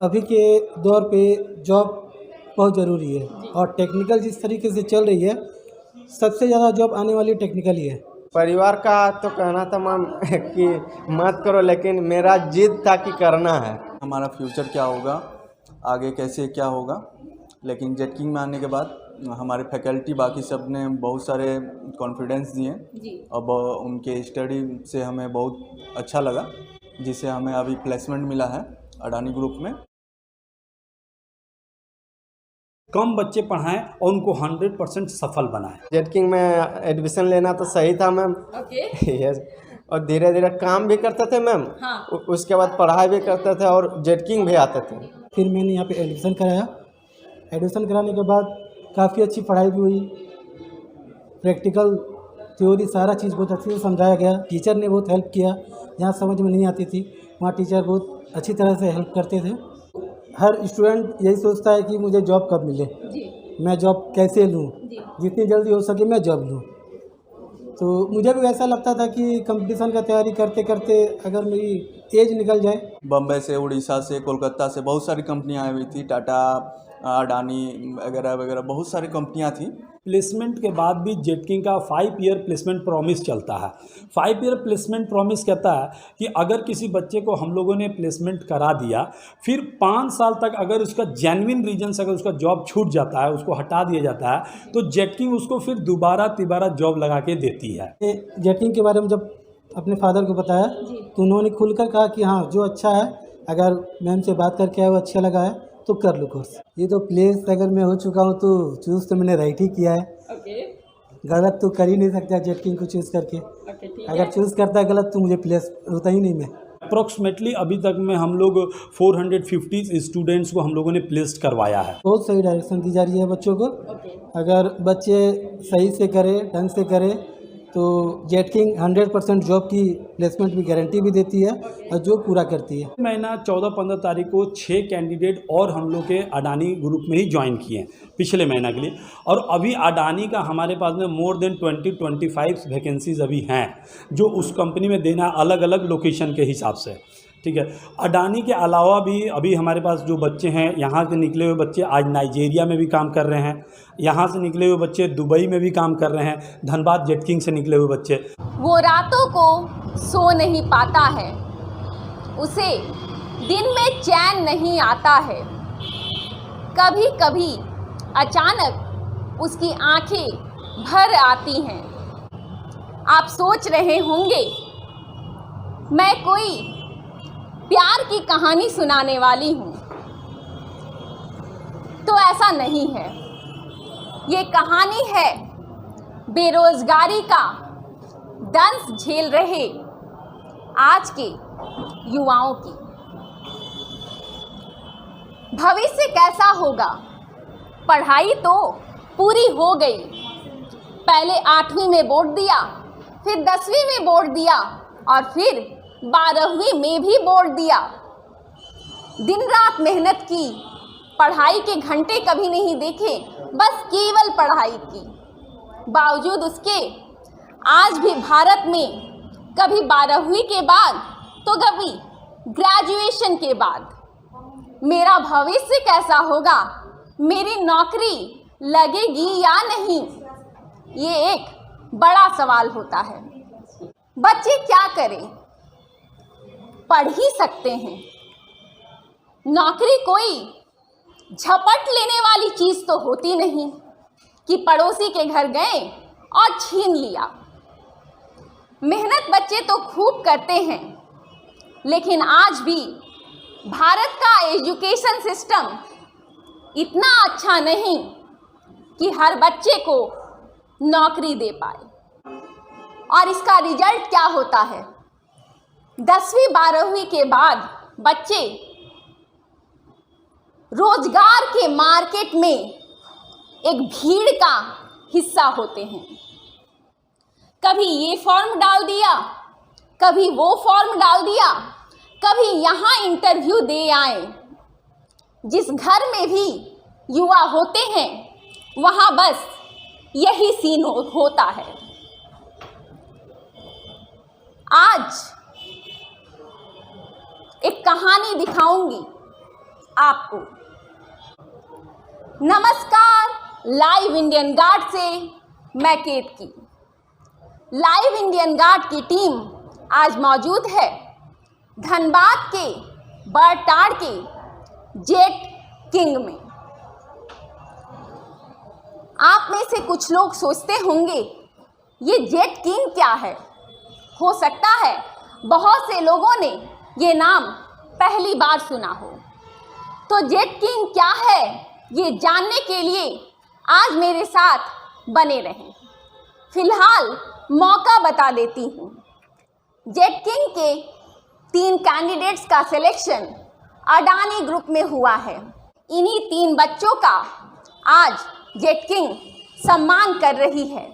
अभी के दौर पे जॉब बहुत ज़रूरी है और टेक्निकल जिस तरीके से चल रही है, सबसे ज़्यादा जॉब आने वाली टेक्निकल ही है। परिवार का तो कहना था मैम कि मत करो, लेकिन मेरा जिद था कि करना है। हमारा फ्यूचर क्या होगा, आगे कैसे क्या होगा, लेकिन जेट किंग में आने के बाद हमारे फैकल्टी बाकी सब ने बहुत सारे कॉन्फिडेंस दिए अब उनके स्टडी से हमें बहुत अच्छा लगा, जिससे हमें अभी प्लेसमेंट मिला है अडानी ग्रुप में। कम बच्चे पढ़ाएं और उनको 100% सफल बनाएं। जेट किंग में एडमिशन लेना तो सही था मैम। यस, और धीरे धीरे काम भी करते थे मैम। उसके बाद पढ़ाई भी करते थे और जेट किंग भी आते थे। फिर मैंने यहाँ पे एडमिशन कराया। एडमिशन कराने के बाद काफ़ी अच्छी पढ़ाई भी हुई, प्रैक्टिकल थ्योरी सारा चीज़ बहुत अच्छे से समझाया गया। टीचर ने बहुत हेल्प किया, जहाँ समझ में नहीं आती थी वहाँ टीचर बहुत अच्छी तरह से हेल्प करते थे। हर स्टूडेंट यही सोचता है कि मुझे जॉब कब मिले, मैं जॉब कैसे लूँ, जितनी जल्दी हो सके मैं जॉब लूँ। तो मुझे भी ऐसा लगता था कि कंपटीशन का तैयारी करते करते अगर मेरी एज निकल जाए। बम्बई से, उड़ीसा से, कोलकाता से बहुत सारी कंपनियां आई हुई थी, टाटा, अडानी वगैरह वगैरह बहुत सारी कंपनियां थी। प्लेसमेंट के बाद भी जेट किंग का 5 ईयर प्लेसमेंट प्रॉमिस चलता है। 5 ईयर प्लेसमेंट प्रॉमिस कहता है कि अगर किसी बच्चे को हम लोगों ने प्लेसमेंट करा दिया, फिर 5 साल तक अगर उसका जेन्युइन रीजन से अगर उसका जॉब छूट जाता है, उसको हटा दिया जाता है, तो जेट किंग उसको फिर तिबारा जॉब लगा के देती है। जेट किंग के बारे में जब अपने फादर को बताया तो उन्होंने खुलकर कहा कि हाँ, जो अच्छा है, अगर मैम से बात करके आया वो अच्छा लगा है तो कर लो कोर्स। ये तो प्लेस अगर मैं हो चुका हूँ तो चूज़ तो मैंने राइट ही किया है। गलत तो कर ही नहीं सकता जेट किंग को चूज़ करके। अगर चूज़ करता गलत तो मुझे प्लेस होता ही नहीं। मैं अप्रोक्सीमेटली अभी तक में हम लोग 450 स्टूडेंट्स को हम लोगों ने प्लेस्ड करवाया है। बहुत सही डायरेक्शन दी जा रही है बच्चों को। अगर बच्चे सही से करें, ढंग से करें, तो जेट किंग 100% जॉब की प्लेसमेंट भी गारंटी भी देती है और जॉब पूरा करती है। महीना 14-15 तारीख को 6 कैंडिडेट और हम लोग के अडानी ग्रुप में ही ज्वाइन किए हैं पिछले महीना के लिए, और अभी अडानी का हमारे पास में मोर देन 20-25 वैकेंसीज अभी हैं जो उस कंपनी में देना अलग अलग लोकेशन के हिसाब से। ठीक है, अडानी के अलावा भी अभी हमारे पास जो बच्चे हैं, यहाँ से निकले हुए बच्चे आज नाइजीरिया में भी काम कर रहे हैं, यहाँ से निकले हुए बच्चे दुबई में भी काम कर रहे हैं, धनबाद जेट किंग से निकले हुए बच्चे। वो रातों को सो नहीं पाता है, उसे दिन में चैन नहीं आता है। कभी कभी अचानक उसकी आंखें भर आती हैं। आप सोच रहे होंगे मैं कोई प्यार की कहानी सुनाने वाली हूँ, तो ऐसा नहीं है। ये कहानी है बेरोजगारी का दंश झेल रहे आज के युवाओं की। भविष्य कैसा होगा? पढ़ाई तो पूरी हो गई, पहले 8वीं में बोर्ड दिया, फिर 10वीं में बोर्ड दिया और फिर 12वीं में भी बोर्ड दिया। दिन रात मेहनत की, पढ़ाई के घंटे कभी नहीं देखे, बस केवल पढ़ाई की। बावजूद उसके आज भी भारत में कभी 12वीं के बाद तो कभी ग्रेजुएशन के बाद मेरा भविष्य कैसा होगा, मेरी नौकरी लगेगी या नहीं, ये एक बड़ा सवाल होता है। बच्चे क्या करें? पढ़ ही सकते हैं। नौकरी कोई झपट लेने वाली चीज़ तो होती नहीं कि पड़ोसी के घर गए और छीन लिया। मेहनत बच्चे तो खूब करते हैं, लेकिन आज भी भारत का एजुकेशन सिस्टम इतना अच्छा नहीं कि हर बच्चे को नौकरी दे पाए। और इसका रिजल्ट क्या होता है? 10वीं 12वीं के बाद बच्चे रोजगार के मार्केट में एक भीड़ का हिस्सा होते हैं। कभी ये फॉर्म डाल दिया, कभी वो फॉर्म डाल दिया, कभी यहाँ इंटरव्यू दे आए। जिस घर में भी युवा होते हैं वहाँ बस यही सीन होता है। आज एक कहानी दिखाऊंगी आपको। नमस्कार, लाइव इंडियन गार्ड से मैं केतकी। लाइव इंडियन गार्ड की टीम आज मौजूद है धनबाद के बरटाड़ के जेट किंग में। आप में से कुछ लोग सोचते होंगे ये जेट किंग क्या है। हो सकता है बहुत से लोगों ने ये नाम पहली बार सुना हो। तो जेट किंग क्या है ये जानने के लिए आज मेरे साथ बने रहें। फिलहाल मौका बता देती हूँ। जेट किंग के 3 कैंडिडेट्स का सिलेक्शन अडानी ग्रुप में हुआ है। इन्हीं 3 बच्चों का आज जेट किंग सम्मान कर रही है।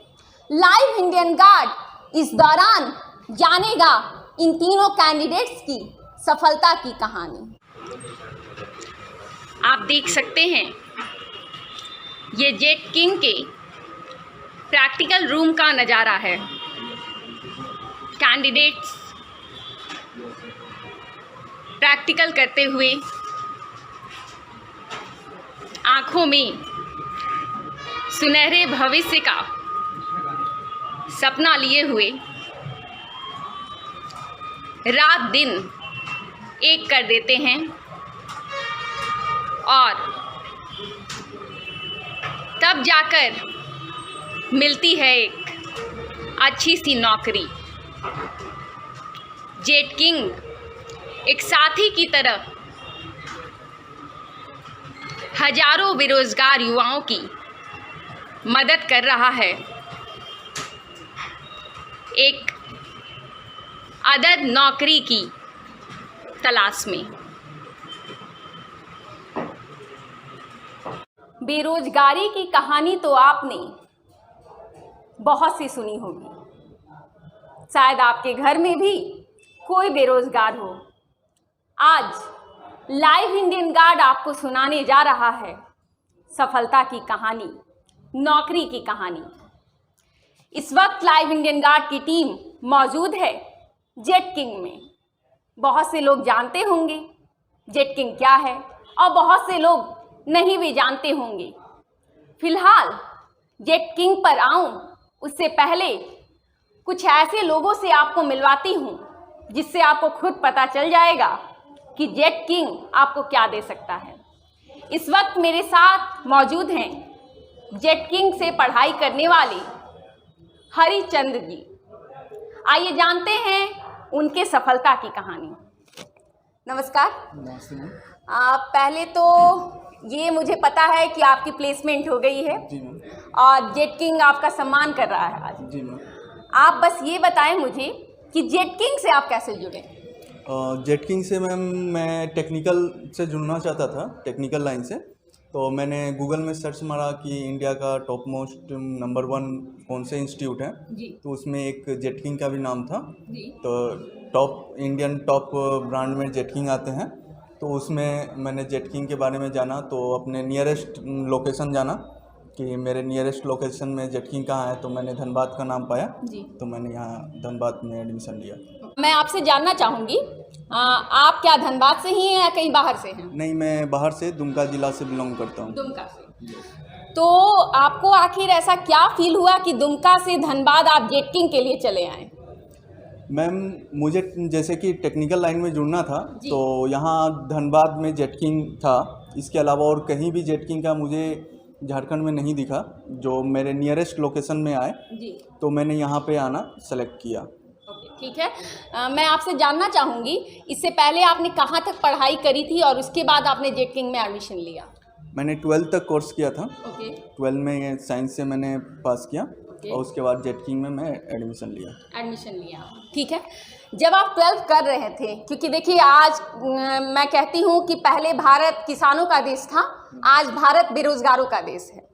लाइव इंडियन गार्ड इस दौरान जानेगा इन तीनों कैंडिडेट्स की सफलता की कहानी। आप देख सकते हैं ये जेट किंग के प्रैक्टिकल रूम का नज़ारा है। कैंडिडेट्स प्रैक्टिकल करते हुए आँखों में सुनहरे भविष्य का सपना लिए हुए रात दिन एक कर देते हैं और तब जाकर मिलती है एक अच्छी सी नौकरी। जेट किंग एक साथी की तरह हजारों बेरोजगार युवाओं की मदद कर रहा है। एक अदद नौकरी की तलाश में। बेरोजगारी की कहानी तो आपने बहुत सी सुनी होगी। शायद आपके घर में भी कोई बेरोजगार हो। आज लाइव इंडियन गार्ड आपको सुनाने जा रहा है सफलता की कहानी, नौकरी की कहानी। इस वक्त लाइव इंडियन गार्ड की टीम मौजूद है जेट किंग में। बहुत से लोग जानते होंगे जेट किंग क्या है और बहुत से लोग नहीं भी जानते होंगे। फिलहाल जेट किंग पर आऊं उससे पहले कुछ ऐसे लोगों से आपको मिलवाती हूं जिससे आपको खुद पता चल जाएगा कि जेट किंग आपको क्या दे सकता है। इस वक्त मेरे साथ मौजूद हैं जेट किंग से पढ़ाई करने वाले हरिचंद्र जी। आइए जानते हैं उनके सफलता की कहानी। नमस्कार। पहले तो ये मुझे पता है कि आपकी प्लेसमेंट हो गई है जी मैम। और जेट किंग आपका सम्मान कर रहा है आज। जी मैम। आप बस ये बताएं मुझे कि जेट किंग से आप कैसे जुड़े। जेट किंग से मैम मैं टेक्निकल से जुड़ना चाहता था, टेक्निकल लाइन से। तो मैंने गूगल में सर्च मारा कि इंडिया का टॉप मोस्ट नंबर 1 कौन से इंस्टीट्यूट है जी। तो उसमें एक जेट किंग का भी नाम था। जी। तो इंडियन टॉप ब्रांड में जेट किंग आते हैं। तो उसमें मैंने जेट किंग के बारे में जाना, तो अपने नियरेस्ट लोकेशन जाना कि मेरे नियरेस्ट लोकेशन में जेट किंग कहाँ है। तो मैंने धनबाद का नाम पाया जी। तो मैंने यहाँ धनबाद में एडमिशन लिया। मैं आपसे जानना चाहूँगी आप क्या धनबाद से ही हैं या कहीं बाहर से हैं। नहीं, मैं बाहर से दुमका ज़िला से बिलोंग करता हूँ। दुमका से। तो आपको आखिर ऐसा क्या फील हुआ कि दुमका से धनबाद आप जेट किंग के लिए चले आए। मैम मुझे जैसे कि टेक्निकल लाइन में जुड़ना था तो यहाँ धनबाद में जेट किंग था। इसके अलावा और कहीं भी जेट किंग का मुझे झारखंड में नहीं दिखा जो मेरे नियरेस्ट लोकेशन में आए जी। तो मैंने यहाँ पे आना सेलेक्ट किया। ठीक है। मैं आपसे जानना चाहूँगी इससे पहले आपने कहाँ तक पढ़ाई करी थी और उसके बाद आपने जेट किंग में एडमिशन लिया। मैंने 12th तक कोर्स किया था। ओके। 12 में साइंस से मैंने पास किया और उसके बाद जेट किंग में मैं एडमिशन लिया। ठीक है। जब आप 12th कर रहे थे, क्योंकि देखिए आज मैं कहती हूँ कि पहले भारत किसानों का देश था, आज भारत बेरोजगारों का देश है।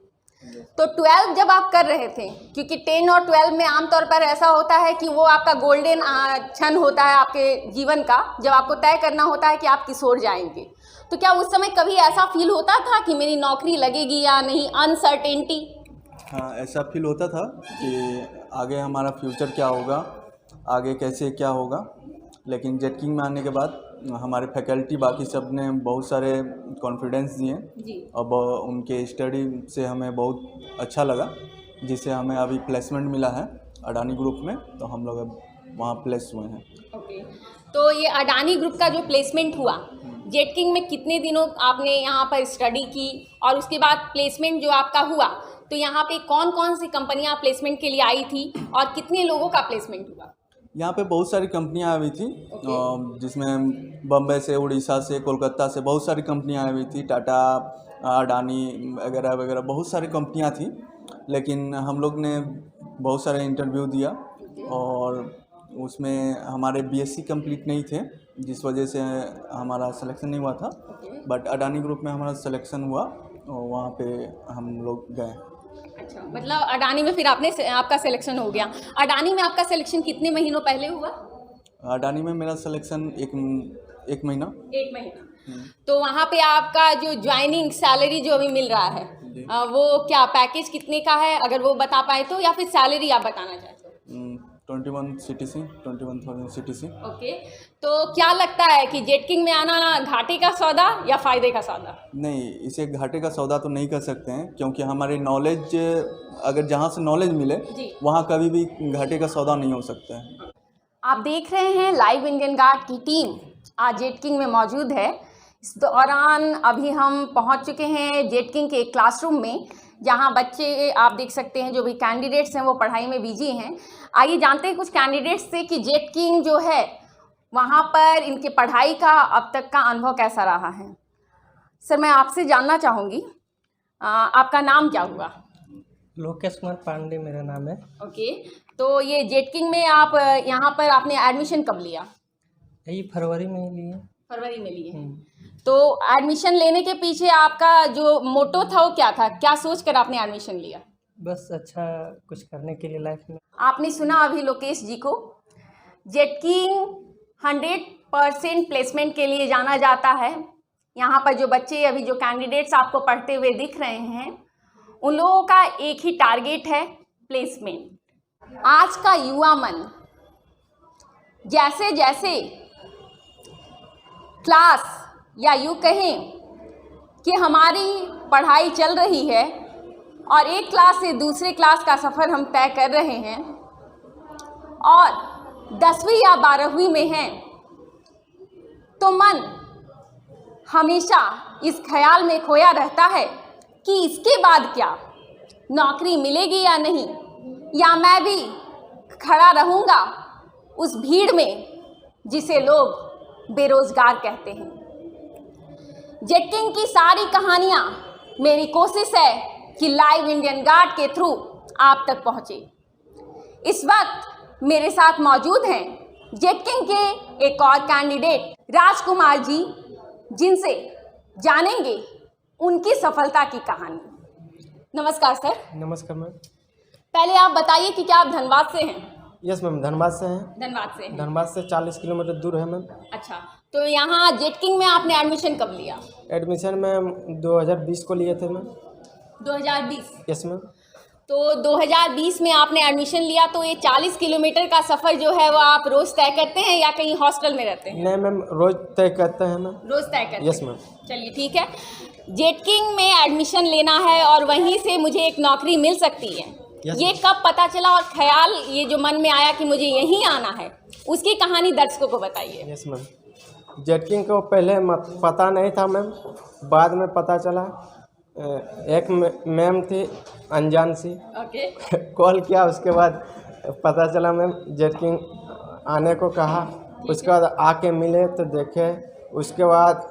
तो 12 जब आप कर रहे थे, क्योंकि 10 और 12 में आमतौर पर ऐसा होता है कि वो आपका गोल्डन क्षण होता है आपके जीवन का, जब आपको तय करना होता है कि आप किस ओर जाएंगे। तो क्या उस समय कभी ऐसा फील होता था कि मेरी नौकरी लगेगी या नहीं, अनसर्टेनिटी। हाँ, ऐसा फील होता था कि आगे हमारा फ्यूचर क्या होगा, आगे कैसे क्या होगा। लेकिन जेट किंग में आने के बाद हमारे फैकल्टी बाकी सब ने बहुत सारे कॉन्फिडेंस दिए जी। अब उनके स्टडी से हमें बहुत अच्छा लगा, जिससे हमें अभी प्लेसमेंट मिला है अडानी ग्रुप में, तो हम लोग अब वहाँ प्लेस हुए हैं। ओके, तो ये अडानी ग्रुप का जो प्लेसमेंट हुआ, जेट किंग में कितने दिनों आपने यहाँ पर स्टडी की और उसके बाद प्लेसमेंट जो आपका हुआ, तो यहाँ पे कौन कौन सी कंपनियाँ प्लेसमेंट के लिए आई थी और कितने लोगों का प्लेसमेंट हुआ? यहाँ पे बहुत सारी कंपनियाँ आई हुई थी, जिसमें बम्बई से, उड़ीसा से, कोलकाता से बहुत सारी कंपनियाँ आई हुई थी, टाटा, अडानी वगैरह वगैरह बहुत सारी कंपनियाँ थी। लेकिन हम लोग ने बहुत सारे इंटरव्यू दिया और उसमें हमारे बीएससी कंप्लीट नहीं थे, जिस वजह से हमारा सिलेक्शन नहीं हुआ था। बट अडानी ग्रुप में हमारा सिलेक्शन हुआ और वहाँ पे हम लोग गए। अच्छा, मतलब अडानी में फिर आपका सिलेक्शन हो गया। अडानी में आपका सिलेक्शन कितने महीनों पहले हुआ? अडानी में मेरा सिलेक्शन एक महीना। 1 महीना। तो वहाँ पे आपका जो ज्वाइनिंग सैलरी जो अभी मिल रहा है, वो क्या पैकेज कितने का है, अगर वो बता पाए तो, या फिर सैलरी आप बताना चाहते हो? 21,000 CTC। ओके, तो क्या लगता है कि जेट किंग में आना घाटे का सौदा या फ़ायदे का सौदा? नहीं, इसे घाटे का सौदा तो नहीं कर सकते हैं, क्योंकि हमारे नॉलेज, अगर जहाँ से नॉलेज मिले वहाँ कभी भी घाटे का सौदा नहीं हो सकता है। आप देख रहे हैं लाइव इंडियन गार्ड की टीम आज जेट किंग में मौजूद है। इस दौरान अभी हम पहुंच चुके हैं जेट किंग के एक क्लासरूम में, जहां बच्चे आप देख सकते हैं जो भी कैंडिडेट्स हैं वो पढ़ाई में बिजी हैं। आइए जानते हैं कुछ कैंडिडेट्स से कि जेट किंग जो है वहां पर इनके पढ़ाई का अब तक का अनुभव कैसा रहा है। सर, मैं आपसे जानना चाहूँगी, आपका नाम क्या हुआ? लोकेश कुमार पांडे मेरा नाम है। ओके, तो ये जेट किंग में आप यहाँ पर आपने एडमिशन कब लिया? यही फरवरी में ही लिए। फरवरी में लिए। तो एडमिशन लेने के पीछे आपका जो मोटो था वो क्या था? क्या सोच कर आपने एडमिशन लिया? बस अच्छा कुछ करने के लिए लाइफ में। आपने सुना अभी लोकेश जी को। जेट किंग 100% प्लेसमेंट के लिए जाना जाता है। यहाँ पर जो बच्चे अभी जो कैंडिडेट्स आपको पढ़ते हुए दिख रहे हैं, उन लोगों का एक ही टारगेट है, प्लेसमेंट। आज का युवा मन जैसे जैसे क्लास या यूँ कहें कि हमारी पढ़ाई चल रही है और एक क्लास से दूसरे क्लास का सफ़र हम तय कर रहे हैं और 10वीं या 12वीं में हैं, तो मन हमेशा इस ख्याल में खोया रहता है कि इसके बाद क्या, नौकरी मिलेगी या नहीं, या मैं भी खड़ा रहूँगा उस भीड़ में जिसे लोग बेरोज़गार कहते हैं। जेट किंग की सारी कहानियाँ मेरी कोशिश है कि लाइव इंडियन गार्ड के थ्रू आप तक पहुँचे। इस वक्त मेरे साथ मौजूद हैं जेट किंग के एक और कैंडिडेट राजकुमार जी, जिनसे जानेंगे उनकी सफलता की कहानी। नमस्कार सर। नमस्कार मैम। पहले आप बताइए कि क्या आप धनबाद से हैं? यस मैम, धनबाद से हैं। धनबाद से हैं। धनबाद से 40 किलोमीटर दूर है मैम। अच्छा, तो यहाँ जेट किंग में आपने एडमिशन कब लिया? एडमिशन मैम 2020 को लिए थे मैम। 2020? Yes ma'am. तो 2020 में आपने एडमिशन लिया, तो ये 40 किलोमीटर का सफ़र जो है वो आप रोज़ तय करते हैं या कहीं हॉस्टल में रहते हैं? नहीं मैम, रोज़ तय करते हैं मैम। रोज़ तय करते हैं? Yes ma'am. चलिए ठीक है। जेट किंग में एडमिशन लेना है और वहीं से मुझे एक नौकरी मिल सकती है, ये कब पता चला और ख्याल ये जो मन में आया कि मुझे यहीं आना है, उसकी कहानी दर्शकों को बताइए। Yes ma'am. जेट किंग को पहले पता नहीं था मैम, बाद में पता चला। एक मैम थी अनजान सी, ओके। कॉल किया, उसके बाद पता चला मैम। जेट किंग आने को कहा, उसके बाद आके मिले तो देखे, उसके बाद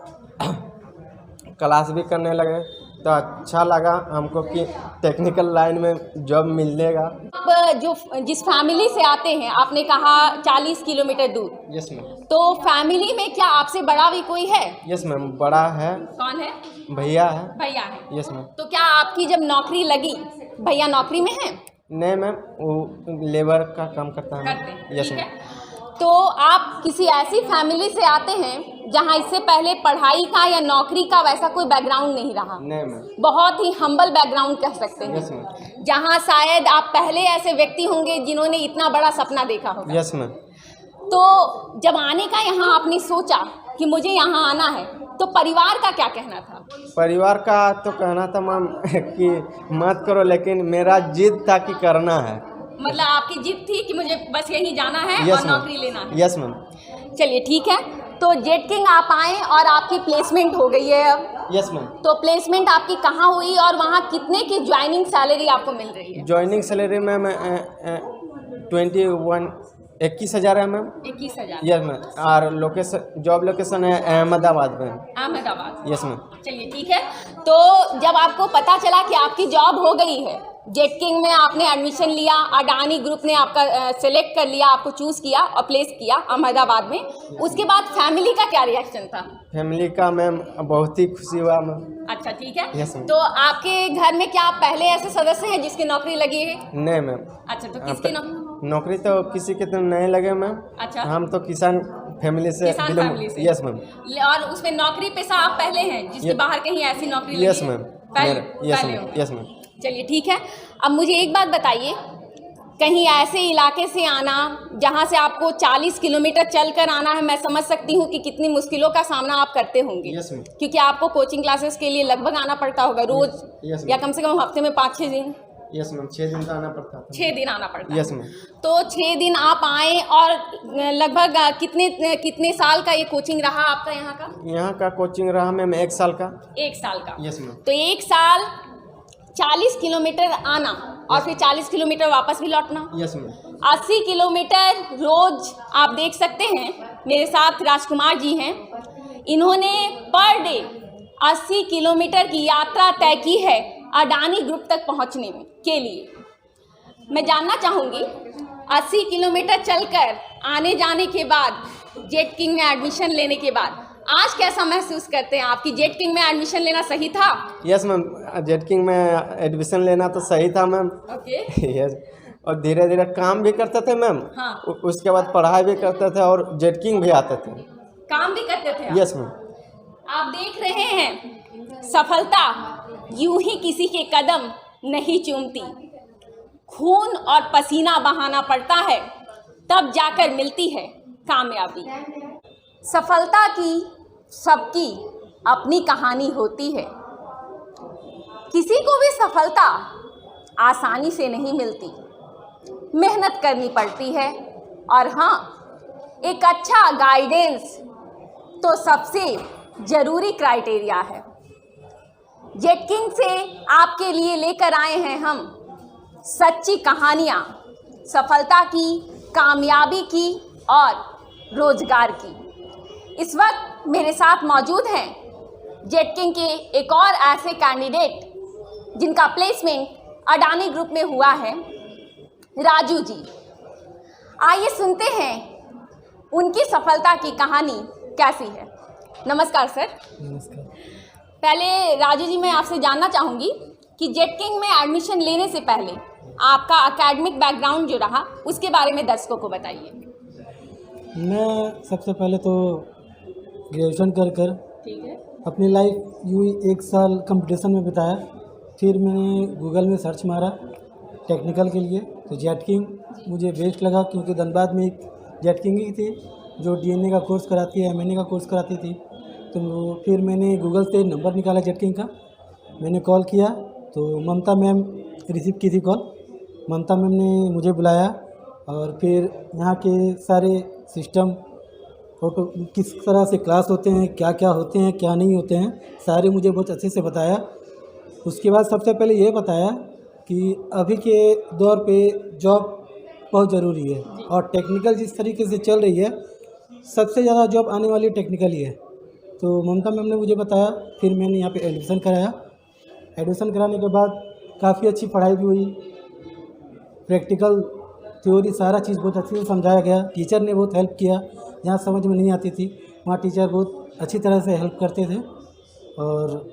क्लास भी करने लगे तो अच्छा लगा हमको कि टेक्निकल लाइन में जॉब मिलेगा। आप जो जिस फैमिली से आते हैं, आपने कहा 40 किलोमीटर दूर। Yes ma'am. तो फैमिली में क्या आपसे बड़ा भी कोई है? यस मैम, बड़ा है। कौन है? भैया है। भैया है। Yes ma'am. तो क्या आपकी जब नौकरी लगी, भैया नौकरी में है? नहीं मैम, वो लेबर का काम करता है। करते हैं। यस ठीक मैम। है। तो आप किसी ऐसी फैमिली से आते हैं जहां इससे पहले पढ़ाई का या नौकरी का वैसा कोई बैकग्राउंड नहीं रहा? नहीं मैम। बहुत ही हम्बल बैकग्राउंड कह सकते हैं। Yes ma'am. जहां शायद आप पहले ऐसे व्यक्ति होंगे जिन्होंने इतना बड़ा सपना देखा होगा। Yes ma'am. तो जब आने का यहाँ आपने सोचा कि मुझे यहाँ आना है, तो परिवार का क्या कहना था? परिवार का तो कहना था मैम कि मत करो, लेकिन मेरा जिद था कि करना है। मतलब आपकी जिद थी कि मुझे बस यहीं जाना है यस और मैम, नौकरी लेना है। यस मैम, चलिए ठीक है, तो जेट किंग आप आए और आपकी प्लेसमेंट हो गई है अब। Yes ma'am. तो प्लेसमेंट आपकी कहाँ हुई और वहाँ कितने की ज्वाइनिंग सैलरी आपको मिल रही है? ज्वाइनिंग सैलरी मैम 21,000 है मैम। 21,000। यस मैम, और लोकेशन, जॉब लोकेशन है अहमदाबाद में। अहमदाबाद। Yes ma'am. चलिए ठीक है, तो जब आपको पता चला कि आपकी जॉब हो गई है, जेट किंग में आपने एडमिशन लिया, अडानी ग्रुप ने आपका सेलेक्ट कर लिया, आपको चूज़ किया और प्लेस किया अहमदाबाद में, उसके बाद फैमिली का क्या रिएक्शन था? फैमिली का मैम बहुत ही खुशी हुआ मैम। अच्छा ठीक है। Yes ma'am. तो आपके घर में क्या आप पहले ऐसे सदस्य हैं जिसकी नौकरी लगी है? नहीं मैम, अच्छा, तो किसकी नौकरी तो किसी के तो नहीं लगे मैम। अच्छा, हम तो किसान फैमिली से किसान फैमिली से। Yes ma'am. और उसमें नौकरी पेशा आप पहले हैं जिसकी बाहर कहीं ऐसी नौकरी लगी यस है? मैम। पहले यस हो। मैम। Yes ma'am. चलिए ठीक है, अब मुझे एक बात बताइए, कहीं ऐसे इलाके से आना जहाँ से आपको 40 किलोमीटर चल कर आना है, मैं समझ सकती हूँ कि कितनी मुश्किलों का सामना आप करते होंगे। Yes ma'am. क्योंकि आपको कोचिंग क्लासेस के लिए लगभग आना पड़ता होगा रोज, यस या कम से कम हफ्ते में 5-6 दिन। यस मैम, 6 दिन का आना पड़ता था। 6 दिन आना पड़ता है। Yes ma'am. तो 6 दिन आप आए, और लगभग कितने साल का ये कोचिंग रहा आपका यहाँ का? यहाँ का कोचिंग रहा मैम 1 साल का। 1 साल का। Yes ma'am. तो 1 साल 40 किलोमीटर आना और फिर 40 किलोमीटर वापस भी लौटना। Yes ma'am. 80 किलोमीटर रोज आप देख सकते हैं, मेरे साथ राजकुमार जी हैं, इन्होंने पर डे 80 किलोमीटर की यात्रा तय की है अडानी ग्रुप तक पहुंचने में के लिए। मैं जानना चाहूँगी, 80 किलोमीटर चलकर आने जाने के बाद, जेट किंग में एडमिशन लेने के बाद आज कैसा महसूस करते हैं? आपकी जेट किंग में एडमिशन लेना सही था? यस मैम, जेट किंग में एडमिशन लेना तो सही था मैम। ओके। यस, और धीरे धीरे काम भी करते थे मैम। हाँ। उसके बाद पढ़ाई भी करते थे और जेट किंग भी आते थे। काम भी करते थे आप? Yes ma'am. आप देख रहे हैं, सफलता यूं ही किसी के कदम नहीं चूमती, खून और पसीना बहाना पड़ता है, तब जाकर मिलती है कामयाबी। सफलता की सबकी अपनी कहानी होती है, किसी को भी सफलता आसानी से नहीं मिलती, मेहनत करनी पड़ती है, और हाँ, एक अच्छा गाइडेंस तो सबसे ज़रूरी क्राइटेरिया है। जेट किंग से आपके लिए लेकर आए हैं हम सच्ची कहानियाँ, सफलता की, कामयाबी की और रोजगार की। इस वक्त मेरे साथ मौजूद हैं जेट किंग के एक और ऐसे कैंडिडेट जिनका प्लेसमेंट अडानी ग्रुप में हुआ है, राजू जी। आइए सुनते हैं उनकी सफलता की कहानी कैसी है। नमस्कार सर। नमस्कार। पहले राजू जी, मैं आपसे जानना चाहूँगी कि जेट किंग में एडमिशन लेने से पहले आपका एकेडमिक बैकग्राउंड जो रहा, उसके बारे में दर्शकों को बताइए। मैं सबसे पहले तो ग्रेजुएशन कर ठीक है। अपनी लाइफ यूँ ही 1 साल कंपटीशन में बिताया। फिर मैंने गूगल में सर्च मारा टेक्निकल के लिए, तो जेट किंग मुझे बेस्ट लगा, क्योंकि धनबाद में एक जेट किंग ही थी जो डीएनए का कोर्स कराती है, एमएनए का कोर्स कराती थी। तो फिर मैंने गूगल से नंबर निकाला जेट किंग का, मैंने कॉल किया तो ममता मैम रिसीव की थी कॉल। ममता मैम ने मुझे बुलाया और फिर यहाँ के सारे सिस्टम, फोटो, किस तरह से क्लास होते हैं, क्या क्या होते हैं, क्या नहीं होते हैं, सारे मुझे बहुत अच्छे से बताया। उसके बाद सबसे पहले ये बताया कि अभी के दौर पे जॉब बहुत ज़रूरी है, और टेक्निकल जिस तरीके से चल रही है, सबसे ज़्यादा जॉब आने वाली टेक्निकल ही है। तो ममता मैम ने मुझे बताया, फिर मैंने यहाँ पे एडमिशन कराया। एडमिशन कराने के बाद काफ़ी अच्छी पढ़ाई भी हुई, प्रैक्टिकल थ्योरी सारा चीज़ बहुत अच्छे से समझाया गया। टीचर ने बहुत हेल्प किया, जहाँ समझ में नहीं आती थी वहाँ टीचर बहुत अच्छी तरह से हेल्प करते थे, और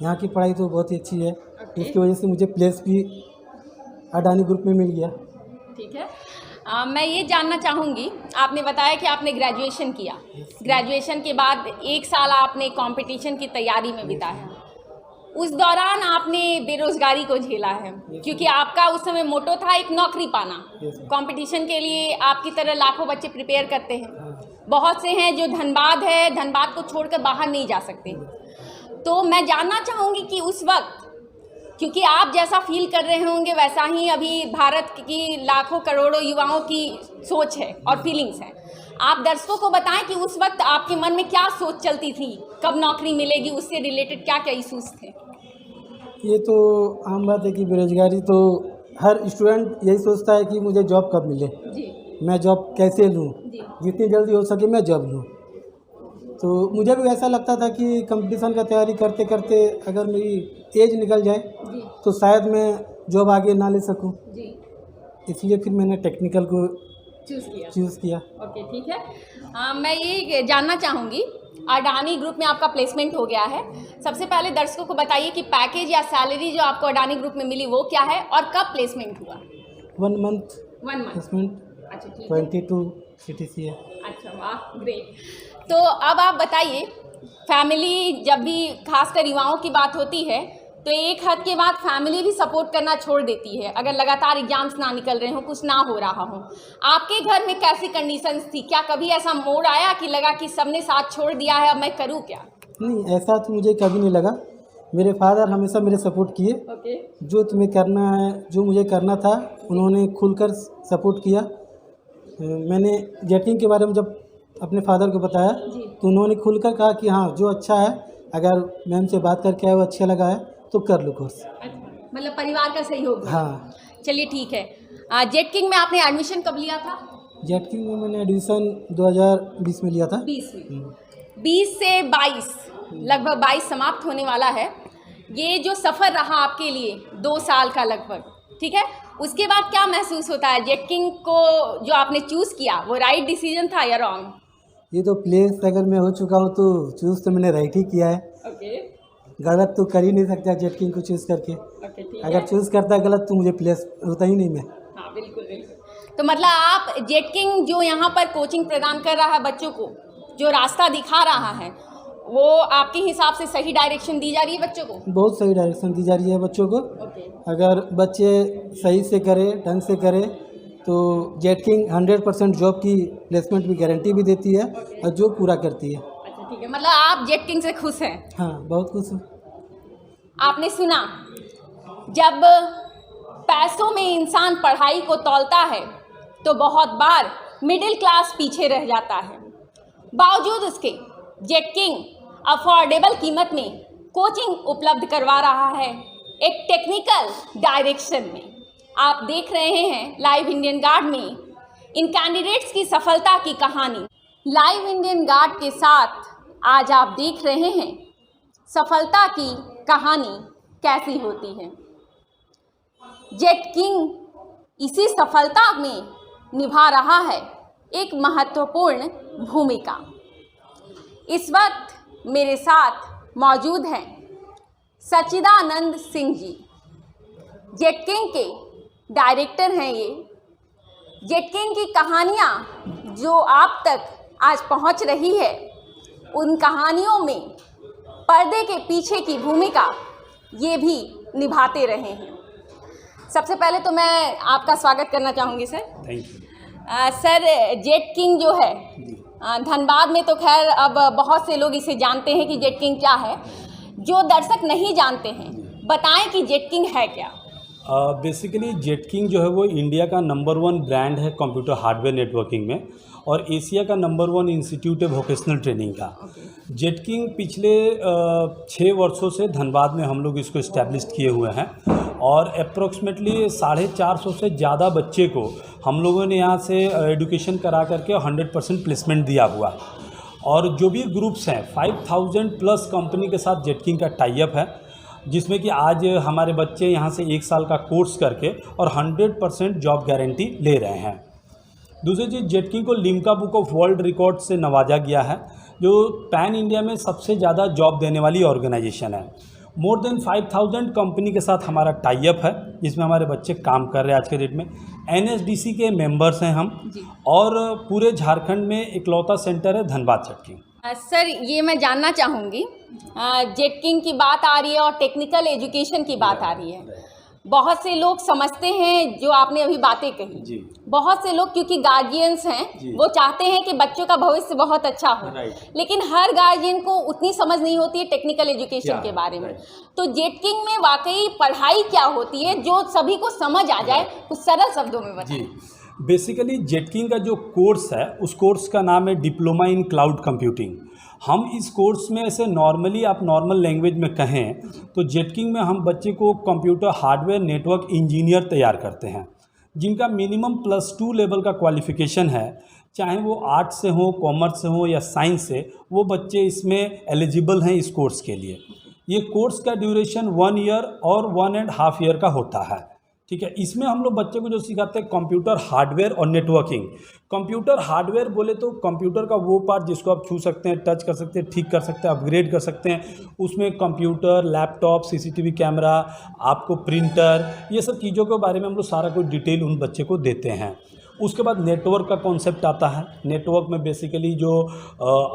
यहाँ की पढ़ाई तो बहुत ही अच्छी है। इसकी वजह से मुझे प्लेस भी अडानी ग्रुप में मिल गया। ठीक है। मैं ये जानना चाहूँगी, आपने बताया कि आपने ग्रेजुएशन किया, ग्रेजुएशन के बाद 1 साल आपने कंपटीशन की तैयारी में बिताया, उस दौरान आपने बेरोजगारी को झेला है, क्योंकि आपका उस समय मोटो था एक नौकरी पाना। कंपटीशन के लिए आपकी तरह लाखों बच्चे प्रिपेयर करते हैं, बहुत से हैं जो धनबाद है, धनबाद को छोड़कर बाहर नहीं जा सकते। तो मैं जानना चाहूँगी कि उस वक्त, क्योंकि आप जैसा फील कर रहे होंगे वैसा ही अभी भारत की लाखों करोड़ों युवाओं की सोच है और फीलिंग्स हैं, आप दर्शकों को बताएं कि उस वक्त आपके मन में क्या सोच चलती थी, कब नौकरी मिलेगी, उससे रिलेटेड क्या क्या इशूज़ थे? ये तो आम बात है कि बेरोजगारी तो हर स्टूडेंट यही सोचता है कि मुझे जॉब कब मिले, जी मैं जॉब कैसे लूँ, जी जितनी जल्दी हो सके मैं जॉब लूँ। तो मुझे भी ऐसा लगता था कि कंपटीशन का तैयारी करते करते अगर मेरी एज निकल जाए जी तो शायद मैं जॉब आगे ना ले सकूं, जी इसलिए फिर मैंने टेक्निकल को चूज़ किया। ओके, ठीक है। मैं ये जानना चाहूँगी, अडानी ग्रुप में आपका प्लेसमेंट हो गया है। सबसे पहले दर्शकों को बताइए कि पैकेज या सैलरी जो आपको अडानी ग्रुप में मिली वो क्या है और कब प्लेसमेंट हुआ? 1 मंथ 1 मंथ। प्लेसमेंट, अच्छा, ठीक है। 22 CTC है। अच्छा, वाह, ग्रेट। तो अब आप बताइए, फैमिली जब भी खासकर युवाओं की बात होती है तो एक हद के बाद फैमिली भी सपोर्ट करना छोड़ देती है अगर लगातार एग्जाम्स ना निकल रहे हो, कुछ ना हो रहा हो। आपके घर में कैसी कंडीशंस थी? क्या कभी ऐसा मोड़ आया कि लगा कि सबने साथ छोड़ दिया है, अब मैं करूँ क्या? नहीं, ऐसा तो मुझे कभी नहीं लगा। मेरे फादर हमेशा मेरे सपोर्ट किए। ओके, जो तुम्हें करना है, जो मुझे करना था, उन्होंने खुलकर सपोर्ट किया। मैंने जेटिंग के बारे में जब अपने फादर को बताया तो उन्होंने खुलकर कहा कि हाँ, जो अच्छा है, अगर मैम से बात करके आए वो अच्छा लगा है तो कर लो कोर्स। अच्छा, मतलब परिवार का सहयोग। हाँ। चलिए, ठीक है। जेट किंग में आपने एडमिशन कब लिया था? जेट किंग में मैंने एडमिशन 2020 में लिया था। 20 में। 20 से 22, लगभग 22 समाप्त होने वाला है। ये जो सफ़र रहा आपके लिए 2 साल का लगभग, ठीक है, उसके बाद क्या महसूस होता है? जेट किंग को जो आपने चूज़ किया वो राइट डिसीजन था या रॉन्ग? ये तो प्लेस अगर मैं हो चुका हूँ तो चूज़ तो मैंने राइट ही किया है। ओके, गलत तो कर ही नहीं सकता जेट किंग को चूज़ करके। ओके, ठीक है। अगर चूज़ करता गलत तो मुझे प्लेस होता ही नहीं मैं। हाँ, बिल्कुल बिल्कुल। तो मतलब आप जेट किंग जो यहाँ पर कोचिंग प्रदान कर रहा है बच्चों को, जो रास्ता दिखा रहा है, वो आपके हिसाब से सही डायरेक्शन दी जा रही है बच्चों को? बहुत सही डायरेक्शन दी जा रही है बच्चों को। ओके, अगर बच्चे सही से करें, ढंग से करें, तो जेट किंग 100% जॉब की प्लेसमेंट भी गारंटी भी देती है और जॉब पूरा करती है। अच्छा, ठीक है। मतलब आप जेट किंग से खुश हैं? हाँ, बहुत खुश हूँ। आपने सुना, जब पैसों में इंसान पढ़ाई को तौलता है तो बहुत बार मिडिल क्लास पीछे रह जाता है। बावजूद उसके जेट किंग अफोर्डेबल कीमत में कोचिंग उपलब्ध करवा रहा है, एक टेक्निकल डायरेक्शन में। आप देख रहे हैं लाइव इंडियन गार्ड में इन कैंडिडेट्स की सफलता की कहानी। लाइव इंडियन गार्ड के साथ आज आप देख रहे हैं सफलता की कहानी कैसी होती है। जेट किंग इसी सफलता में निभा रहा है एक महत्वपूर्ण भूमिका। इस वक्त मेरे साथ मौजूद हैं सच्चिदानंद सिंह जी, जेट किंग के डायरेक्टर हैं। ये जेट किंग की कहानियाँ जो आप तक आज पहुंच रही है, उन कहानियों में पर्दे के पीछे की भूमिका ये भी निभाते रहे हैं। सबसे पहले तो मैं आपका स्वागत करना चाहूँगी sir. Thank you. Sir, jet king जो है धनबाद में तो खैर अब बहुत से लोग इसे जानते हैं कि जेट किंग क्या है। जो दर्शक नहीं जानते हैं, बताएं कि जेट किंग है क्या? बेसिकली जेट किंग जो है वो इंडिया का नंबर 1 ब्रांड है कंप्यूटर हार्डवेयर नेटवर्किंग में और एशिया का नंबर 1 इंस्टीट्यूट है वोकेशनल ट्रेनिंग का। जेट किंग पिछले 6 वर्षों से धनबाद में हम लोग इसको इस्टेब्लिश किए हुए हैं और अप्रॉक्सीमेटली 450 से ज़्यादा बच्चे को हम लोगों ने यहाँ से एडुकेशन करा करके 100% प्लेसमेंट दिया हुआ। और जो भी ग्रुप्स हैं 5000 प्लस कंपनी के साथ जेट किंग का टाई अप है, जिसमें कि आज हमारे बच्चे यहाँ से 1 साल का कोर्स करके और 100% जॉब गारंटी ले रहे हैं। दूसरी चीज़, जेट किंग को Limca book of world record से नवाजा गया है, जो पैन इंडिया में सबसे ज़्यादा जॉब देने वाली ऑर्गेनाइजेशन है। मोर देन 5000 कंपनी के साथ हमारा टाई अप है, जिसमें हमारे बच्चे काम कर रहे हैं आज के डेट में। NSDC के मेंबर्स हैं हम और पूरे झारखंड में इकलौता सेंटर है धनबाद जेट किंग। सर, ये मैं जानना चाहूँगी, जेट किंग की बात आ रही है और टेक्निकल एजुकेशन की बात आ रही है। बहुत से लोग समझते हैं जो आपने अभी बातें कही जी। बहुत से लोग क्योंकि गार्जियंस हैं जी। वो चाहते हैं कि बच्चों का भविष्य बहुत अच्छा हो, राइट। लेकिन हर गार्जियन को उतनी समझ नहीं होती है टेक्निकल एजुकेशन क्या के है, बारे में। राइट। तो जेट किंग में वाकई पढ़ाई क्या होती है जो सभी को समझ आ जाए, कुछ सरल शब्दों में बताएं। जी, बेसिकली जेट किंग का जो कोर्स है उस कोर्स का नाम है डिप्लोमा इन क्लाउड कंप्यूटिंग। हम इस कोर्स में ऐसे नॉर्मली आप नॉर्मल लैंग्वेज में कहें तो जेट किंग में हम बच्चे को कंप्यूटर हार्डवेयर नेटवर्क इंजीनियर तैयार करते हैं, जिनका मिनिमम +2 लेवल का क्वालिफिकेशन है। चाहे वो आर्ट्स से हो, कॉमर्स से हो या साइंस से, वो बच्चे इसमें एलिजिबल हैं इस कोर्स के लिए। ये कोर्स का ड्यूरेशन 1 ईयर और 1.5 ईयर का होता है। ठीक है, इसमें हम लोग बच्चे को जो सिखाते हैं कंप्यूटर हार्डवेयर और नेटवर्किंग। कंप्यूटर हार्डवेयर बोले तो कंप्यूटर का वो पार्ट जिसको आप छू सकते हैं, टच कर सकते हैं, ठीक कर सकते हैं, अपग्रेड कर सकते हैं। उसमें कंप्यूटर, लैपटॉप, सीसीटीवी कैमरा, आपको प्रिंटर, ये सब चीज़ों के बारे में हम लोग सारा कुछ डिटेल उन बच्चे को देते हैं। उसके बाद नेटवर्क का कॉन्सेप्ट आता है। नेटवर्क में बेसिकली जो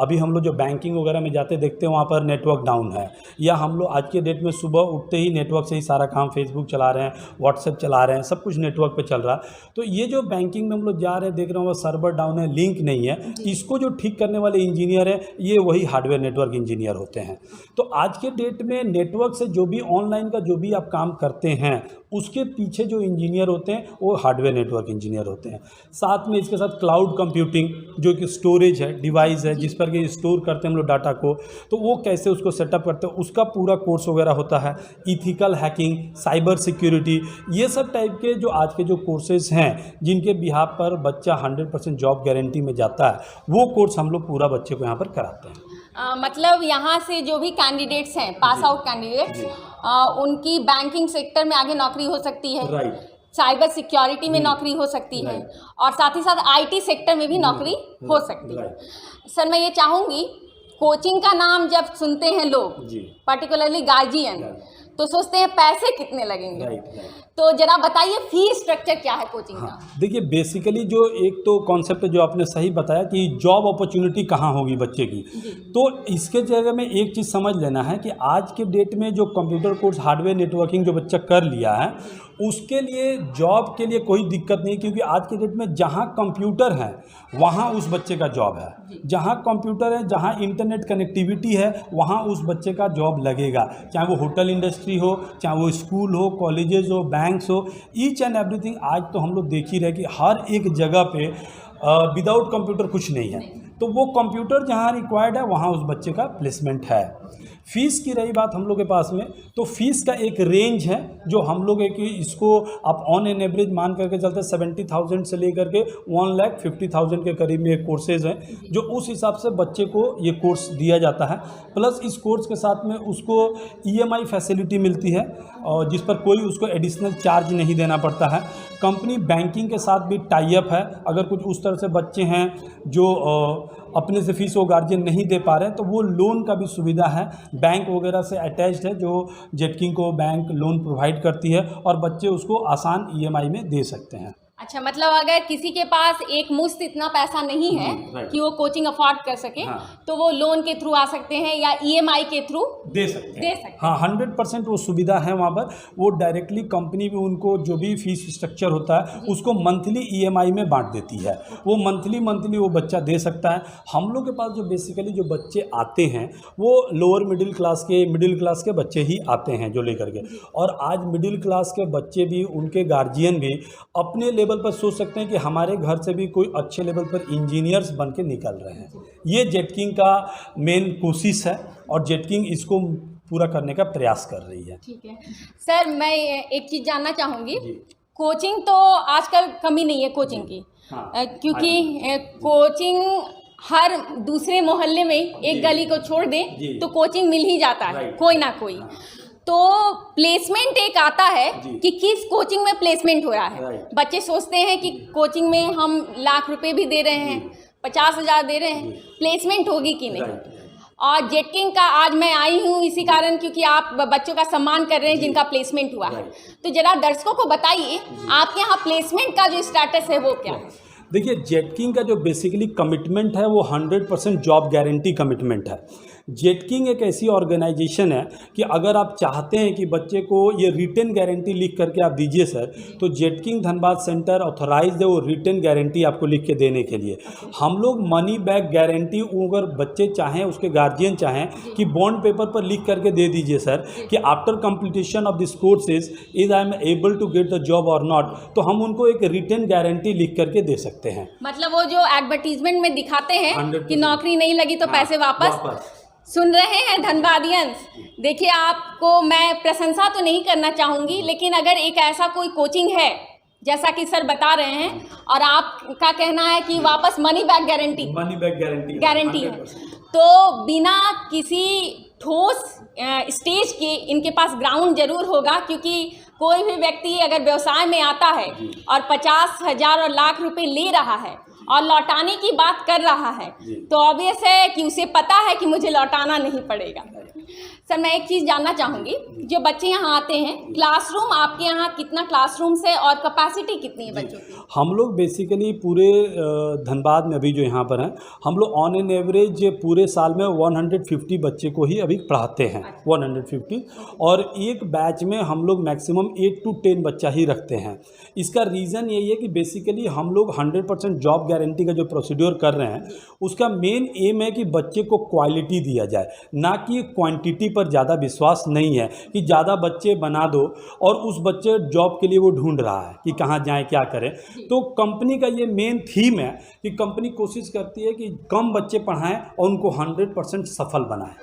अभी हम लोग जो बैंकिंग वगैरह में जाते देखते हैं वहाँ पर नेटवर्क डाउन है, या हम लोग आज के डेट में सुबह उठते ही नेटवर्क से ही सारा काम, फेसबुक चला रहे हैं, व्हाट्सएप चला रहे हैं, सब कुछ नेटवर्क पे चल रहा है। तो ये जो बैंकिंग में हम लोग जा रहे हैं देख रहे हैं वो सर्वर डाउन है, लिंक नहीं है, इसको जो ठीक करने वाले इंजीनियर हैं ये वही हार्डवेयर नेटवर्क इंजीनियर होते हैं। तो आज के डेट में नेटवर्क से जो भी ऑनलाइन का जो भी आप काम करते हैं उसके पीछे जो इंजीनियर होते हैं वो हार्डवेयर नेटवर्क इंजीनियर होते हैं। साथ में इसके साथ क्लाउड कंप्यूटिंग जो कि स्टोरेज है, डिवाइस है जिस पर कि स्टोर करते हैं हम लोग डाटा को, तो वो कैसे उसको सेटअप करते हैं उसका पूरा कोर्स वगैरह होता है। इथिकल हैकिंग, साइबर सिक्योरिटी, ये सब टाइप के जो आज के जो कोर्सेज हैं जिनके बिहाफ पर बच्चा 100% जॉब गारंटी में जाता है, वो कोर्स हम लोग पूरा बच्चे को यहाँ पर कराते हैं। मतलब यहाँ से जो भी कैंडिडेट्स हैं, पास आउट कैंडिडेट्स, उनकी बैंकिंग सेक्टर में आगे नौकरी हो सकती है, राइट, साइबर सिक्योरिटी में नौकरी हो सकती है, और साथ ही साथ आईटी सेक्टर में भी नौकरी हो सकती है। सर मैं ये चाहूँगी, कोचिंग का नाम जब सुनते हैं लोग, पर्टिकुलरली गार्जियन, तो सोचते हैं पैसे कितने लगेंगे। तो जरा बताइए फीस स्ट्रक्चर क्या है कोचिंग का? देखिए बेसिकली जो एक तो कॉन्सेप्ट जो आपने सही बताया कि जॉब अपॉर्चुनिटी कहाँ होगी बच्चे की, तो इसके जगह में एक चीज़ समझ लेना है कि आज के डेट में जो कंप्यूटर कोर्स हार्डवेयर नेटवर्किंग जो बच्चा कर लिया है उसके लिए जॉब के लिए कोई दिक्कत नहीं, क्योंकि आज के डेट में जहाँ कंप्यूटर है वहाँ उस बच्चे का जॉब है, जहाँ कंप्यूटर है, जहाँ इंटरनेट कनेक्टिविटी है वहाँ उस बच्चे का जॉब लगेगा। चाहे वो होटल इंडस्ट्री हो, चाहे वो स्कूल हो, कॉलेजेस हो, बैंक्स हो, ईच एंड एवरीथिंग। आज तो हम लोग देख ही रहे कि हर एक जगह पे विदाउट कंप्यूटर कुछ नहीं है, तो वो कंप्यूटर जहाँ रिक्वायर्ड है वहाँ उस बच्चे का प्लेसमेंट है। फ़ीस की रही बात हम लोग के पास में, तो फीस का एक रेंज है जो हम लोग एक इसको आप ऑन एन एवरेज मान करके चलते हैं 70,000 से लेकर के 1,50,000 के करीब में ये कोर्सेज हैं, जो उस हिसाब से बच्चे को ये कोर्स दिया जाता है। प्लस इस कोर्स के साथ में उसको EMI फैसिलिटी मिलती है और जिस पर कोई उसको एडिशनल चार्ज नहीं देना पड़ता है। कंपनी बैंकिंग के साथ भी टाई अप है। अगर कुछ उस तरह से बच्चे हैं जो अपने से फीस वो गार्जियन नहीं दे पा रहे हैं तो वो लोन का भी सुविधा है, बैंक वगैरह से अटैच्ड है, जो जेट किंग को बैंक लोन प्रोवाइड करती है और बच्चे उसको आसान EMI में दे सकते हैं। अच्छा, मतलब अगर किसी के पास एक मुश्त इतना पैसा नहीं है कि वो कोचिंग अफोर्ड कर सके, तो वो लोन के थ्रू आ सकते हैं या EMI के थ्रू दे सकते हैं। हाँ, 100% वो सुविधा है वहाँ पर। वो डायरेक्टली कंपनी भी उनको जो भी फीस स्ट्रक्चर होता है उसको मंथली EMI में बांट देती है। वो मंथली वो बच्चा दे सकता है। हम लोग के पास जो बेसिकली जो बच्चे आते हैं वो लोअर मिडिल क्लास के बच्चे ही आते हैं जो लेकर के, और आज मिडिल क्लास के बच्चे भी, उनके गार्जियन भी अपने लेवल पर सोच सकते हैं कि हमारे घर से भी कोई अच्छे लेवल पर इंजीनियर्स बन के निकल रहे हैं। ये जेट किंग का मेन कोशिश है और जेट किंग इसको पूरा करने का प्रयास कर रही है। ठीक है सर, मैं एक चीज़ जानना चाहूँगी, कोचिंग तो आजकल कमी नहीं है कोचिंग की, क्योंकि कोचिंग हर दूसरे मोहल्ले में एक गली को छोड़ दें तो कोचिंग मिल ही जाता है कोई ना कोई। तो प्लेसमेंट एक आता है कि किस कोचिंग में प्लेसमेंट हो रहा है। बच्चे सोचते हैं कि कोचिंग में हम लाख रुपए भी दे रहे हैं, 50,000 दे रहे हैं, प्लेसमेंट होगी कि नहीं। और जेट किंग का आज मैं आई हूँ इसी कारण क्योंकि आप बच्चों का सम्मान कर रहे हैं जिनका प्लेसमेंट हुआ है। तो जरा दर्शकों को बताइए आपके यहाँ प्लेसमेंट का जो स्टेटस है वो क्या है। देखिए, जेट किंग का जो बेसिकली कमिटमेंट है वो 100% जॉब गारंटी कमिटमेंट है। जेटकिंग एक ऐसी ऑर्गेनाइजेशन है कि अगर आप चाहते हैं कि बच्चे को ये रिटन गारंटी लिख करके आप दीजिए सर, तो जेटकिंग धनबाद सेंटर ऑथराइज्ड है वो रिटन गारंटी आपको लिख के देने के लिए। हम लोग मनी बैक गारंटी अगर बच्चे चाहें, उसके गार्जियन चाहें कि बॉन्ड पेपर पर लिख करके दे दीजिए सर कि after completion of this courses is I am able to get the job और नॉट, तो हम उनको एक रिटन गारंटी लिख करके दे सकते हैं। मतलब वो जो एडवर्टीजमेंट में दिखाते हैं 100% कि नौकरी नहीं लगी तो पैसे वापस। सुन रहे हैं धनबादियंस, देखिए आपको मैं प्रशंसा तो नहीं करना चाहूँगी, लेकिन अगर एक ऐसा कोई कोचिंग है जैसा कि सर बता रहे हैं और आपका कहना है कि वापस मनी बैक गारंटी है, तो बिना किसी ठोस स्टेज के इनके पास ग्राउंड जरूर होगा, क्योंकि कोई भी व्यक्ति अगर व्यवसाय में आता है और 50,000 और लाख रुपए ले रहा है और लौटाने की बात कर रहा है, तो ऑब्वियस है कि उसे पता है कि मुझे लौटाना नहीं पड़ेगा। सर मैं एक चीज़ जानना चाहूँगी, जो बच्चे यहाँ आते हैं, क्लासरूम आपके यहाँ कितना क्लासरूम्स है और कैपेसिटी कितनी है बच्चों की? हम लोग बेसिकली पूरे धनबाद में अभी जो यहाँ पर हैं, हम लोग ऑन एन एवरेज पूरे साल में 150 बच्चे को ही अभी पढ़ाते हैं, 150, और एक बैच में हम लोग मैक्सिमम 8 to 10 बच्चा ही रखते हैं। इसका रीज़न यही है कि बेसिकली हम लोग 100% जॉब गारंटी का जो प्रोसीड्योर कर रहे हैं, उसका मेन एम है कि बच्चे को क्वालिटी दिया जाए, ना कि क्वांटिटी पर ज़्यादा विश्वास नहीं है कि ज़्यादा बच्चे बना दो और उस बच्चे जॉब के लिए वो ढूंढ रहा है कि कहाँ जाएं क्या करें। तो कंपनी का ये मेन थीम है कि कंपनी कोशिश करती है कि कम बच्चे पढ़ाएं और उनको 100% सफल बनाएं।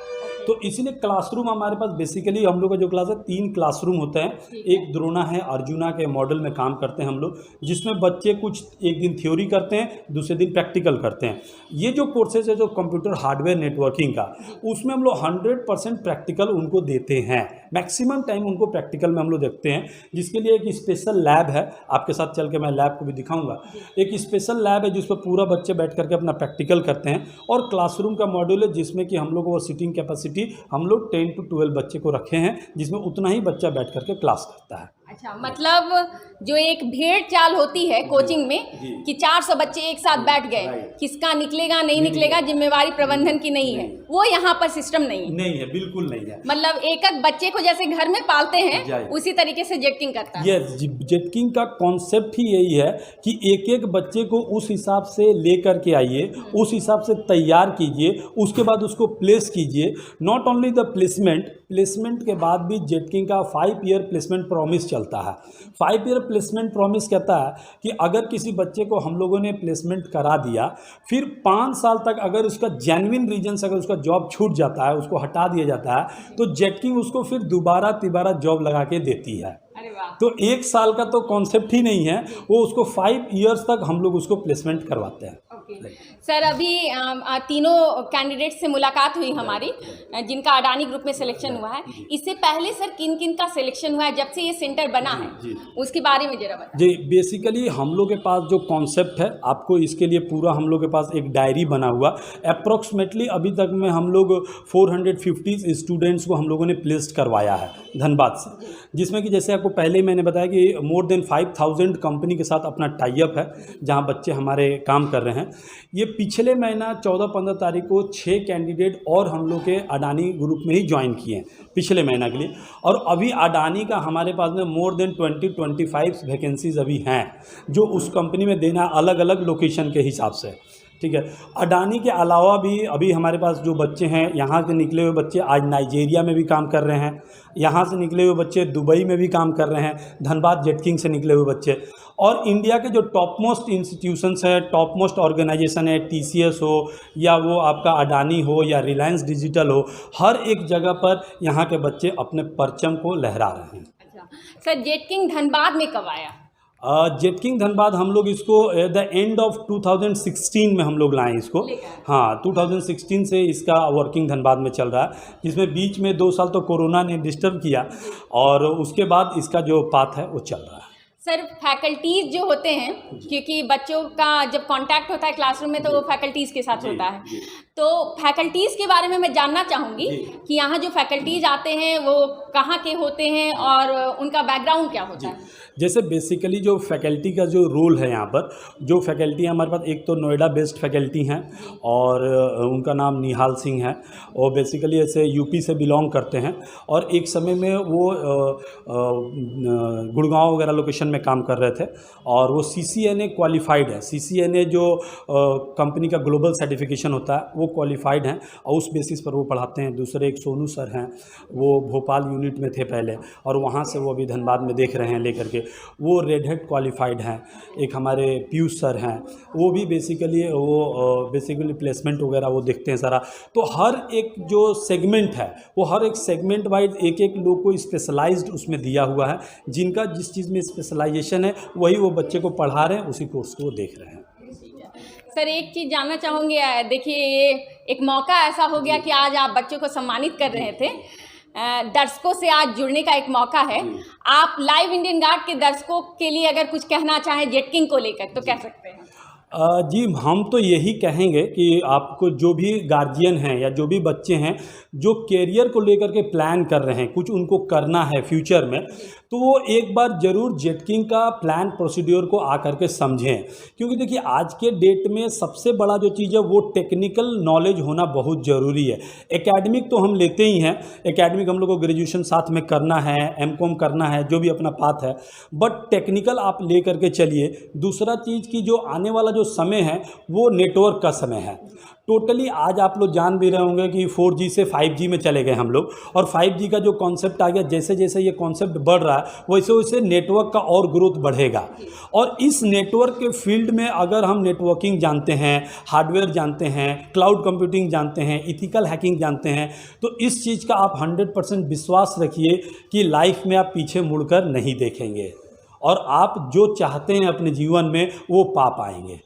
तो इसलिए क्लासरूम हमारे पास बेसिकली हम लोग का जो क्लास है 3 क्लासरूम होते हैं। एक द्रोणा है, अर्जुना के मॉडल में काम करते हैं हम लोग, जिसमें बच्चे कुछ एक दिन थ्योरी करते हैं, दूसरे दिन प्रैक्टिकल करते हैं। ये जो कोर्सेज है जो कंप्यूटर हार्डवेयर नेटवर्किंग का, उसमें हम लोग 100% प्रैक्टिकल उनको देते हैं। मैक्सिमम टाइम उनको प्रैक्टिकल में हम लोग देखते हैं, जिसके लिए एक स्पेशल लैब है, आपके साथ चल के मैं लैब को भी दिखाऊंगा। एक स्पेशल लैब है जिस पर पूरा बच्चे बैठ करके अपना प्रैक्टिकल करते हैं, और क्लासरूम का मॉड्यूल है जिसमें कि हम लोग वो सीटिंग कैपेसिटी हम लोग 10 to 12 बच्चे को रखे हैं, जिसमें उतना ही बच्चा बैठ करके क्लास करता है। अच्छा, मतलब जो एक भेड़ चाल होती है कोचिंग में कि 400 बच्चे एक साथ बैठ गए, किसका निकलेगा नहीं निकलेगा जिम्मेवारी प्रबंधन की नहीं है, वो यहाँ पर सिस्टम नहीं है, बिल्कुल नहीं है। मतलब एक एक बच्चे को जैसे घर में पालते हैं उसी तरीके से जेटकिंग करता है। जेटकिंग का कॉन्सेप्ट ही यही है कि एक एक बच्चे को उस हिसाब से ले करके आइए, उस हिसाब से तैयार कीजिए, उसके बाद उसको प्लेस कीजिए। नॉट ओनली द प्लेसमेंट के बाद भी जेटकिंग का 5 ईयर प्लेसमेंट प्रॉमिस चलता है। 5 ईयर प्लेसमेंट प्रॉमिस कहता है कि अगर किसी बच्चे को हम लोगों ने प्लेसमेंट करा दिया, फिर 5 साल तक अगर उसका जेन्युइन रीजन से अगर उसका जॉब छूट जाता है, उसको हटा दिया जाता है, तो जेटकिंग उसको फिर दोबारा जॉब लगा के देती है। तो 1 साल का तो कॉन्सेप्ट ही नहीं है, वो उसको 5 ईयर्स तक हम लोग उसको प्लेसमेंट करवाते हैं। सर अभी तीनों कैंडिडेट से मुलाकात हुई हमारी, जिनका अडानी ग्रुप में सिलेक्शन हुआ है। इससे पहले सर किन किन का सिलेक्शन हुआ है जब से ये सेंटर बना है, उसके बारे में जरा बताएं। जी, बेसिकली हम लोग के पास जो कॉन्सेप्ट है, आपको इसके लिए पूरा हम लोग के पास एक डायरी बना हुआ। अप्रॉक्सीमेटली अभी तक में हम लोग 450 स्टूडेंट्स को हम लोगों ने प्लेस्ड करवाया है धनबाद से, जिसमें कि जैसे आपको पहले मैंने बताया कि मोर देन 5000 कंपनी के साथ अपना टाई अप है, जहां बच्चे हमारे काम कर रहे हैं। ये पिछले महीना 14-15 तारीख को 6 कैंडिडेट और हम लोग के अडानी ग्रुप में ही ज्वाइन किए हैं पिछले महीना के लिए, और अभी अडानी का हमारे पास में मोर देन 20-25 वैकेंसीज अभी हैं, जो उस कंपनी में देना अलग अलग लोकेशन के हिसाब से। ठीक है, अडानी के अलावा भी अभी हमारे पास जो बच्चे हैं, यहाँ से निकले हुए बच्चे आज नाइजीरिया में भी काम कर रहे हैं, यहाँ से निकले हुए बच्चे दुबई में भी काम कर रहे हैं, धनबाद जेटकिंग से निकले हुए बच्चे, और इंडिया के जो टॉप मोस्ट इंस्टीट्यूशंस हैं, टॉप मोस्ट ऑर्गेनाइजेशन है, TCS हो या वो आपका अडानी हो या रिलायंस डिजिटल हो, हर एक जगह पर यहाँ के बच्चे अपने परचम को लहरा रहे हैं। अच्छा सर, जेटकिंग धनबाद में कब आया? जेटकिंग धनबाद हम लोग इसको एट द एंड ऑफ 2016 में हम लोग लाए इसको। हाँ, 2016 से इसका वर्किंग धनबाद में चल रहा है, जिसमें बीच में 2 साल तो कोरोना ने डिस्टर्ब किया, और उसके बाद इसका जो पाथ है वो चल रहा है। सर फैकल्टीज जो होते हैं, क्योंकि बच्चों का जब कांटेक्ट होता है क्लासरूम में तो वो फैकल्टीज के साथ होता है, तो फैकल्टीज के बारे में मैं जानना चाहूँगी कि यहाँ जो फैकल्टीज आते हैं वो कहाँ के होते हैं और उनका बैकग्राउंड क्या होता है। जैसे बेसिकली जो फैकल्टी का जो रोल है यहाँ पर, जो फैकल्टी हमारे पास, एक तो नोएडा बेस्ड फैकल्टी हैं और उनका नाम निहाल सिंह है और बेसिकली ऐसे यूपी से बिलोंग करते हैं और एक समय में वो गुड़गांव वगैरह लोकेशन में काम कर रहे थे और वो CCNA क्वालिफाइड है। CCNA जो कंपनी का ग्लोबल सर्टिफिकेशन होता है वो क्वालिफाइड हैं और उस बेसिस पर वो पढ़ाते हैं। दूसरे एक सोनू सर हैं, वो भोपाल यूनिट में थे पहले और वहाँ से वो अभी धनबाद में देख रहे हैं लेकर के, वो रेड हेड क्वालिफाइड हैं। एक हमारे पीयूष सर हैं, वो भी बेसिकली प्लेसमेंट वगैरह वो देखते हैं सारा। तो हर एक जो सेगमेंट है वो हर एक सेगमेंट वाइज एक एक लोग को स्पेशलाइज्ड उसमें दिया हुआ है, जिनका जिस चीज़ में स्पेशलाइजेशन है वही वो बच्चे को पढ़ा रहे हैं, उसी कोर्स को वो देख रहे हैं। सर एक चीज़ जानना चाहूँगी, देखिए ये एक मौका ऐसा हो गया कि आज आप बच्चों को सम्मानित कर रहे थे, दर्शकों से आज जुड़ने का एक मौका है। आप लाइव इंडियन गार्ड के दर्शकों के लिए अगर कुछ कहना चाहें जेट किंग को लेकर तो कह सकते हैं। जी हम तो यही कहेंगे कि आपको जो भी गार्जियन हैं या जो भी बच्चे हैं जो कैरियर को लेकर के प्लान कर रहे हैं, कुछ उनको करना है फ्यूचर में, तो वो एक बार ज़रूर जेट किंग का प्लान प्रोसीड्योर को आकर के समझें। क्योंकि देखिए आज के डेट में सबसे बड़ा जो चीज़ है वो टेक्निकल नॉलेज होना बहुत ज़रूरी है। एकेडमिक तो हम लेते ही हैं, एकेडमिक हम लोग को ग्रेजुएशन साथ में करना है, MCOM करना है, जो भी अपना पाथ है, बट टेक्निकल आप ले करके चलिए। दूसरा चीज़ की जो आने वाला जो समय है वो नेटवर्क का समय है। टोटली आज आप लोग जान भी रहे होंगे कि 4G से 5G में चले गए हम लोग, और 5G का जो कॉन्सेप्ट आ गया, जैसे जैसे ये कॉन्सेप्ट बढ़ रहा है वैसे वैसे नेटवर्क का और ग्रोथ बढ़ेगा। और इस नेटवर्क के फील्ड में अगर हम नेटवर्किंग जानते हैं, हार्डवेयर जानते हैं, क्लाउड कंप्यूटिंग जानते हैं, इथिकल हैकिंग जानते हैं, तो इस चीज़ का आप 100% विश्वास रखिए कि लाइफ में आप पीछे मुड़कर नहीं देखेंगे और आप जो चाहते हैं अपने जीवन में वो पा पाएंगे।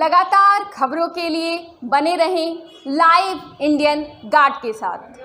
लगातार खबरों के लिए बने रहें लाइव इंडियन गार्ड के साथ।